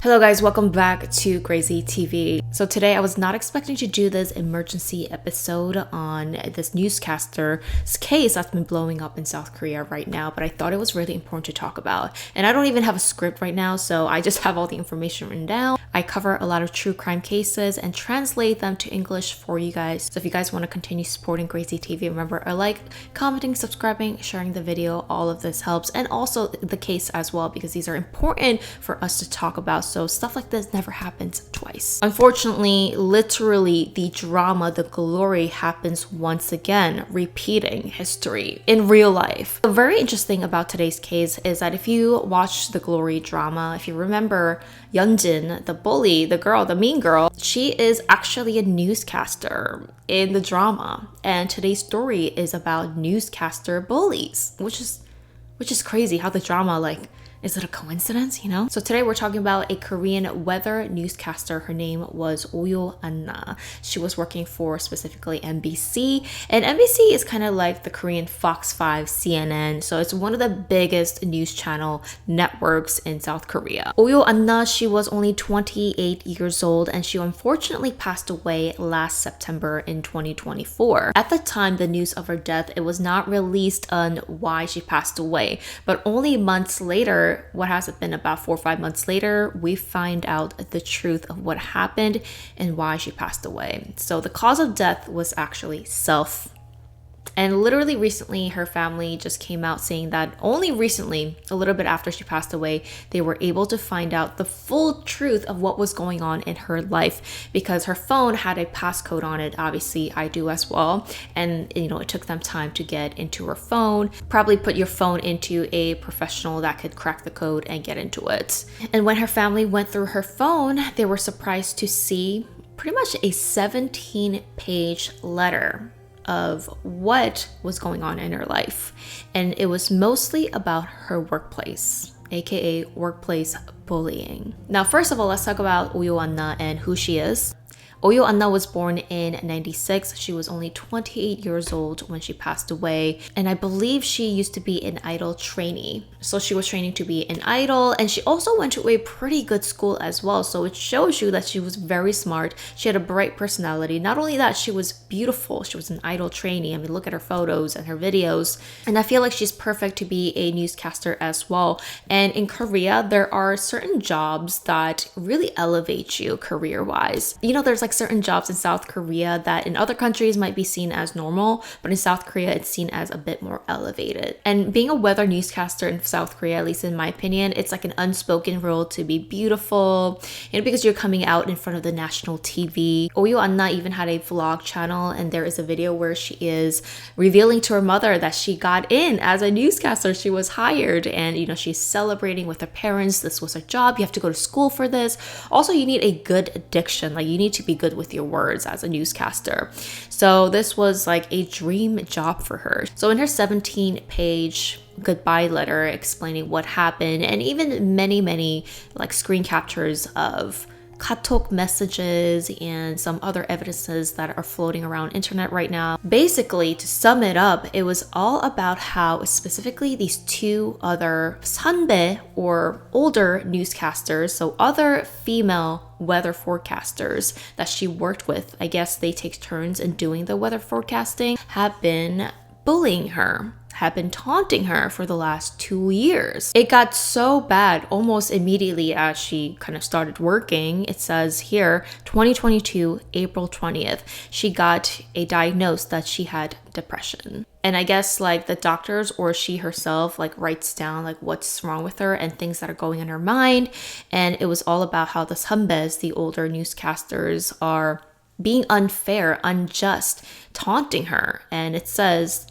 Hello guys, welcome back to GRAZY TV. So today I was not expecting to do this emergency episode on this newscaster's case that's been blowing up in South Korea right now, but I thought it was really important to talk about. And I don't even have a script right now, so I just have all the information written down. I cover a lot of true crime cases and translate them to English for you guys. So if you guys want to continue supporting GRAZY TV, remember commenting, subscribing, sharing the video, all of this helps. And also the case as well, because these are important for us to talk about. So stuff like this never happens twice. Unfortunately, literally the drama, the glory happens once again, repeating history in real life. The very interesting about today's case is that if you watch the glory drama, if you remember Yeonjin, the bully, the girl, the mean girl, she is actually a newscaster in the drama. And today's story is about newscaster bullies, which is crazy how the drama is it a coincidence, you know? So today we're talking about a Korean weather newscaster. Her name was Ohyo Anna. She was working for specifically MBC. And MBC is kind of like the Korean Fox 5, CNN. So it's one of the biggest news channel networks in South Korea. Ohyo Anna, she was only 28 years old and she unfortunately passed away last September in 2024. At the time, the news of her death, it was not released on why she passed away, but only months later, what has it been, about 4 or 5 months later, we find out the truth of what happened and why she passed away. So the cause of death was actually self. And literally recently, her family just came out saying that only recently, a little bit after she passed away, they were able to find out the full truth of what was going on in her life, because her phone had a passcode on it. Obviously, I do as well. And, it took them time to get into her phone, probably put your phone into a professional that could crack the code and get into it. And when her family went through her phone, they were surprised to see pretty much a 17-page letter of what was going on in her life. And it was mostly about her workplace, aka workplace bullying. Now, first of all, let's talk about Ohyo Anna and who she is. Ohyo Anna was born in 96. She was only 28 years old when she passed away. And I believe she used to be an idol trainee. So she was training to be an idol. And she also went to a pretty good school as well. So it shows you that she was very smart. She had a bright personality. Not only that, she was beautiful. She was an idol trainee. I mean, look at her photos and her videos. And I feel like she's perfect to be a newscaster as well. And in Korea, there are certain jobs that really elevate you career-wise. There's certain jobs in South Korea that in other countries might be seen as normal, but in South Korea it's seen as a bit more elevated. And being a weather newscaster in South Korea, at least in my opinion, it's like an unspoken rule to be beautiful, because you're coming out in front of the national TV. Ohyo Anna even had a vlog channel, and there is a video where she is revealing to her mother that she got in as a newscaster. She was hired, and she's celebrating with her parents. This was her job. You have to go to school for this. Also, you need a good diction. You need to be good with your words as a newscaster. So this was like a dream job for her. So in her 17-page goodbye letter explaining what happened, and even many screen captures of KPOP messages and some other evidences that are floating around internet right now. Basically, to sum it up, it was all about how specifically these two other 선배 or older newscasters, so other female weather forecasters that she worked with, I guess they take turns in doing the weather forecasting, have been bullying her, have been taunting her for the last 2 years. It got so bad almost immediately as she kind of started working. It says here, 2022, April 20th, she got a diagnosis that she had depression. And I guess the doctors or she herself writes down what's wrong with her and things that are going in her mind. And it was all about how the 선배s, the older newscasters, are being unfair, unjust, taunting her. And it says,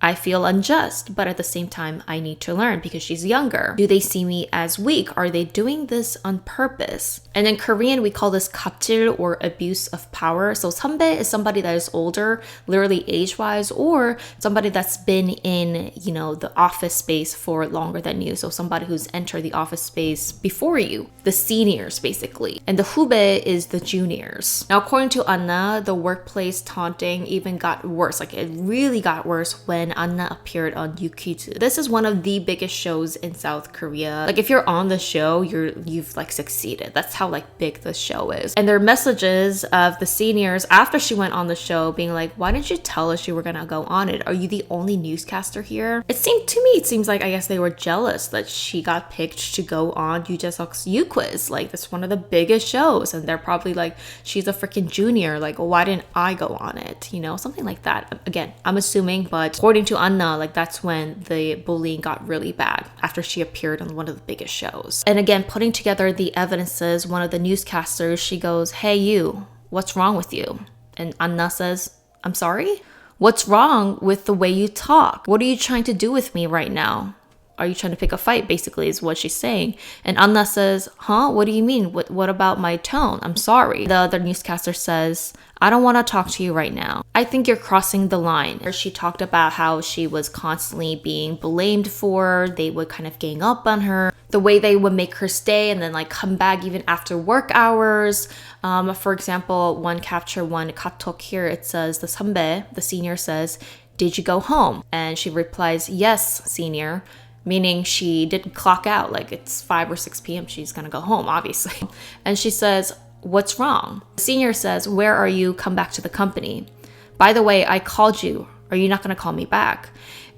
I feel unjust, but at the same time, I need to learn because she's younger. Do they see me as weak? Are they doing this on purpose? And in Korean, we call this 갑질 or abuse of power. So 선배 is somebody that is older, literally age-wise, or somebody that's been in, the office space for longer than you. So somebody who's entered the office space before you, the seniors basically. And the 후배 is the juniors. Now, according to Anna, the workplace taunting even got worse. It really got worse when when Anna appeared on Yukizu. This is one of the biggest shows in South Korea. Like if you're on the show, you've like succeeded. That's how like big this show is. And there are messages of the seniors after she went on the show being like, why didn't you tell us you were gonna go on it? Are you the only newscaster here? It seems like I guess they were jealous that she got picked to go on Yoo Jae-suk's U Quiz. Like that's one of the biggest shows, and they're probably like, she's a freaking junior, like why didn't I go on it? You know, something like that. Again, I'm assuming, but according to Anna, like that's when the bullying got really bad, after she appeared on one of the biggest shows. And again, putting together the evidences, one of the newscasters, she goes, hey you, what's wrong with you? And Anna says, I'm sorry? What's wrong with the way you talk? What are you trying to do with me right now? Are you trying to pick a fight, basically, is what she's saying. And Anna says, huh? What do you mean? What about my tone? I'm sorry. The other newscaster says, I don't want to talk to you right now. I think you're crossing the line. She talked about how she was constantly being blamed for, they would kind of gang up on her, the way they would make her stay and then like come back even after work hours. For example, one katok here, it says the 선배, the senior says, did you go home? And she replies, yes, senior. Meaning she didn't clock out, like it's 5 or 6 p.m. She's gonna go home, obviously. And she says, what's wrong? The senior says, where are you? Come back to the company. By the way, I called you. Are you not gonna call me back?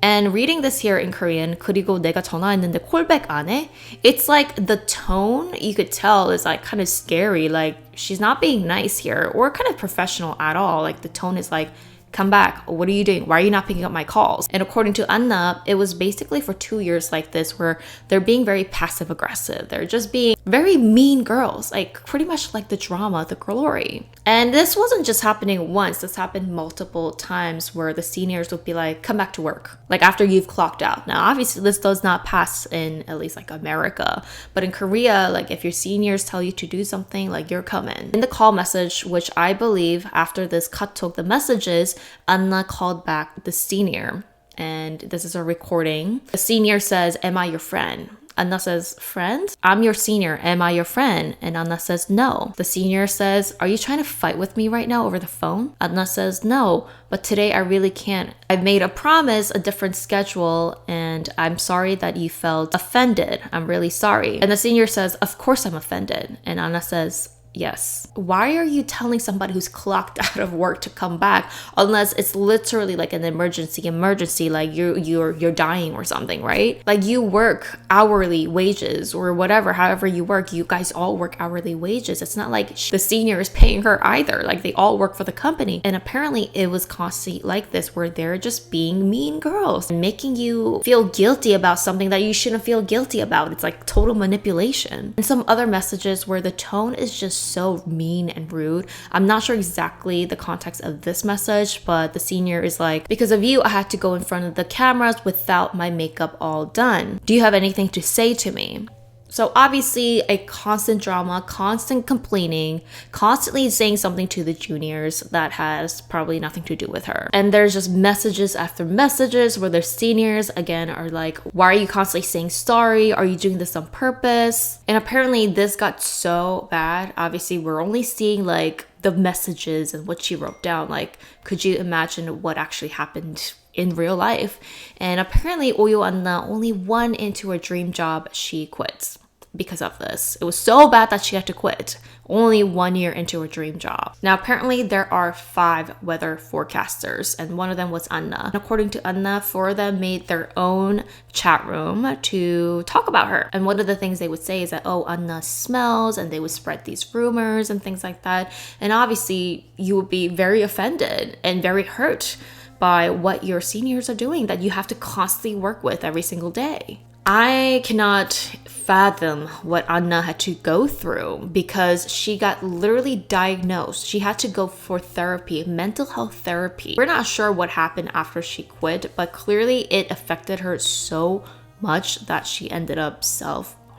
And reading this here in Korean, 그리고 내가 전화했는데 콜백 안 해? It's like the tone, you could tell, is like kind of scary. Like she's not being nice here or kind of professional at all. Like the tone is like, come back. What are you doing? Why are you not picking up my calls? And according to Anna, it was basically for 2 years like this where they're being very passive aggressive. They're just being very mean girls, like pretty much like the drama, the glory. And this wasn't just happening once. This happened multiple times where the seniors would be like, come back to work, like after you've clocked out. Now, obviously this does not pass in at least like America, but in Korea, like if your seniors tell you to do something, like you're coming. In the call message, which I believe after this katok, the messages, Anna called back the senior, and this is a recording. The senior says, am I your friend? Anna says, friend? I'm your senior. Am I your friend? And Anna says, no. The senior says, are you trying to fight with me right now over the phone? Anna says, no, but today I really can't. I've made a promise, a different schedule, and I'm sorry that you felt offended. I'm really sorry. And the senior says, of course I'm offended. And Anna says, yes. Why are you telling somebody who's clocked out of work to come back unless it's literally like an emergency, like you're dying or something, right? Like you work hourly wages or whatever, however you work, you guys all work hourly wages. It's not like the senior is paying her either. Like they all work for the company. And apparently it was constantly like this where they're just being mean girls and making you feel guilty about something that you shouldn't feel guilty about. It's like total manipulation. And some other messages where the tone is just so mean and rude. I'm not sure exactly the context of this message, but the senior is like, because of you, I had to go in front of the cameras without my makeup all done. Do you have anything to say to me? So obviously a constant drama, constant complaining, constantly saying something to the juniors that has probably nothing to do with her. And there's just messages after messages where the seniors again are like, why are you constantly saying sorry? Are you doing this on purpose? And apparently this got so bad. Obviously we're only seeing like the messages and what she wrote down. Like, could you imagine what actually happened in real life? And apparently Ohyo Anna, only 1 into her dream job, she quits because of this. It was so bad that she had to quit. Only 1 year into her dream job. Now, apparently there are 5 weather forecasters, and one of them was Anna. And according to Anna, 4 of them made their own chat room to talk about her. And one of the things they would say is that, oh, Anna smells, and they would spread these rumors and things like that. And obviously, you would be very offended and very hurt by what your seniors are doing that you have to constantly work with every single day. I cannot fathom what Anna had to go through because she got literally diagnosed. She had to go for therapy, mental health therapy. We're not sure what happened after she quit, but clearly it affected her so much that she ended up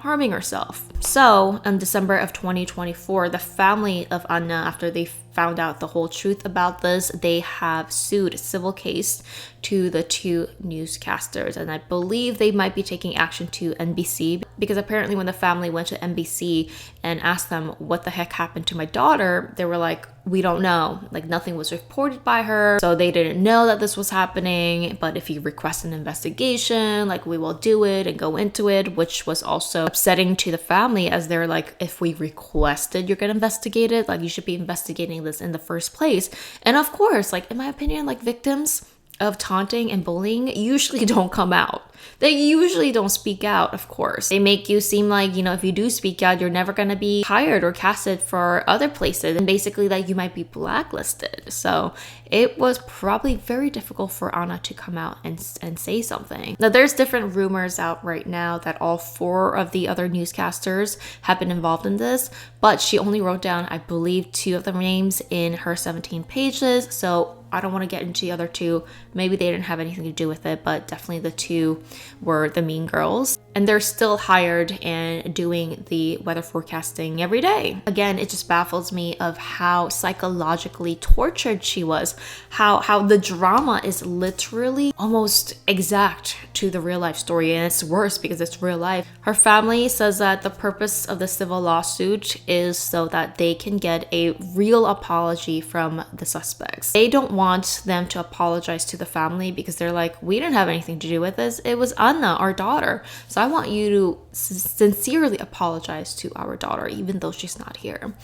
harming herself. So in December of 2024, the family of Anna, after they found out the whole truth about this, they have sued civil case to the two newscasters, and I believe they might be taking action to NBC, because apparently when the family went to NBC and asked them what the heck happened to my daughter, they were like, we don't know, like nothing was reported by her, so they didn't know that this was happening. But if you request an investigation, like we will do it and go into it, which was also upsetting to the family, as they're like, if we requested you're gonna investigate it, like you should be investigating this in the first place. And of course, like in my opinion, like victims of taunting and bullying usually don't come out. They usually don't speak out, of course. They make you seem like, you know, if you do speak out, you're never going to be hired or casted for other places. And basically, like, you might be blacklisted. So it was probably very difficult for Anna to come out and say something. Now, there's different rumors out right now that all 4 of the other newscasters have been involved in this. But she only wrote down, I believe, 2 of the names in her 17 pages. So I don't want to get into the other 2. Maybe they didn't have anything to do with it, but definitely the 2 were the mean girls. And they're still hired and doing the weather forecasting every day. Again, it just baffles me of how psychologically tortured she was. How the drama is literally almost exact to the real life story. And it's worse because it's real life. Her family says that the purpose of the civil lawsuit is so that they can get a real apology from the suspects. They don't want them to apologize to the family because they're like, we didn't have anything to do with this. It was Anna, our daughter. So I want you to sincerely apologize to our daughter, even though she's not here.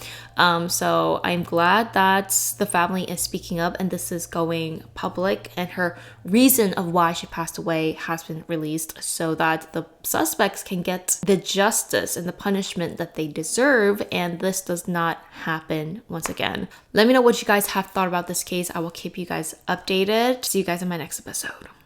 So I'm glad that the family is speaking up and this is going public, and her reason of why she passed away has been released so that the suspects can get the justice and the punishment that they deserve, and this does not happen once again. Let me know what you guys have thought about this case. I will keep you guys updated. See you guys in my next episode.